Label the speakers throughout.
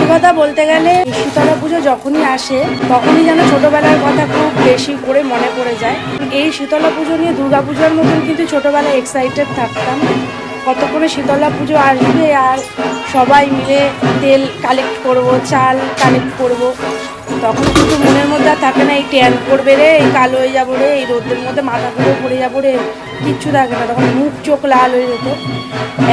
Speaker 1: সত্যি কথা বলতে গেলে শীতলা পুজো যখনই আসে তখনই যেন ছোটবেলার কথা খুব বেশি করে মনে পড়ে যায়। এই শীতলা পুজো নিয়ে দুর্গা পুজোর মতন কিন্তু ছোটবেলায় এক্সাইটেড থাকতাম কতক্ষণে শীতলা পুজো আসবে আর সবাই মিলে তেল কালেক্ট করব, চাল কালেক্ট করব। তখন কিন্তু মনের মধ্যে আর থাকে না এই ট্যান পড়বে রে, এই কালো হয়ে যাবো রে, এই রোদের মধ্যে মাথা ঘুরে পড়ে যাবো রে, কিচ্ছু থাকে না। তখন মুখ চোখ লাল হয়ে যেত।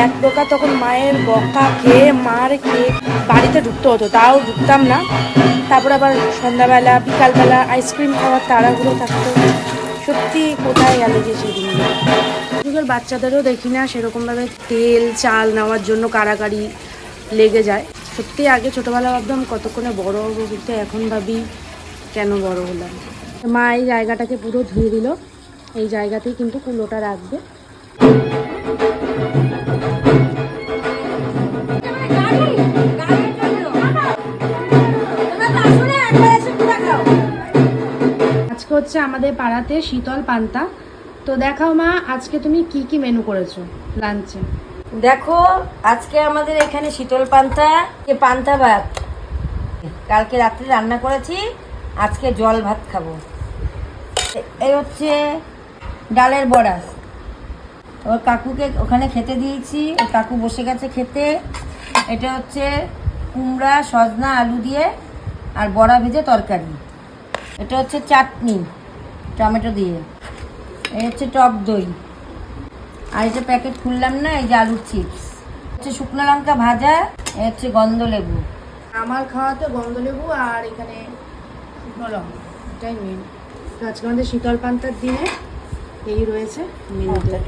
Speaker 1: এক প্রকার তখন মায়ের বকা খেয়ে মার খেয়ে বাড়িতে ঢুকতে হতো, তাও ঢুকতাম না। তারপর আবার সন্ধ্যাবেলা বিকালবেলা আইসক্রিম খাওয়ার তাড়াহুড়ো থাকতো। সত্যি কোথায় গেল যে সেদিনগুলো। আজকাল বাচ্চাদেরও দেখি না সেরকমভাবে তেল চাল নেওয়ার জন্য কাড়াকাড়ি লেগে যায়। সত্যি আগে ছোটোবেলা ভাবতাম কতক্ষণে বড় হবো, কিন্তু এখন ভাবি কেন বড় হলাম। মা এই জায়গাটাকে পুরো ধুয়ে দিল, এই জায়গাতেই কিন্তু কুলোটা রাখবে। আজকে হচ্ছে আমাদের পাড়াতে শীতল পান্তা। তো দেখাও মা, আজকে তুমি কি কি মেনু করেছো লাঞ্চে?
Speaker 2: দেখো আজকে আমাদের এখানে শীতল পান্তা ভাত, কালকে রাত্রে রান্না করেছি, আজকে জল ভাত খাবো। এই হচ্ছে ডালের বড়া, ওর কাকুকে ওখানে খেতে দিয়েছি, ওর কাকু বসে গেছে খেতে। এটা হচ্ছে কুমড়া সজনা আলু দিয়ে আর বড়া ভেজে তরকারি। এটা হচ্ছে চাটনি টমেটো দিয়ে। এই হচ্ছে টক দই। আর এটা প্যাকেট খুললাম না, এই যে আলুর চিপস। হচ্ছে শুকনো লঙ্কা ভাজা, এই হচ্ছে গন্ধ লেবু।
Speaker 1: আমার খাওয়াতে গন্ধ লেবু আর এখানে শুকনো লঙ্কা, এটাই মেন। তো আজকে আমাদের শীতল পান্তার দিনে এই রয়েছে মেনুতে।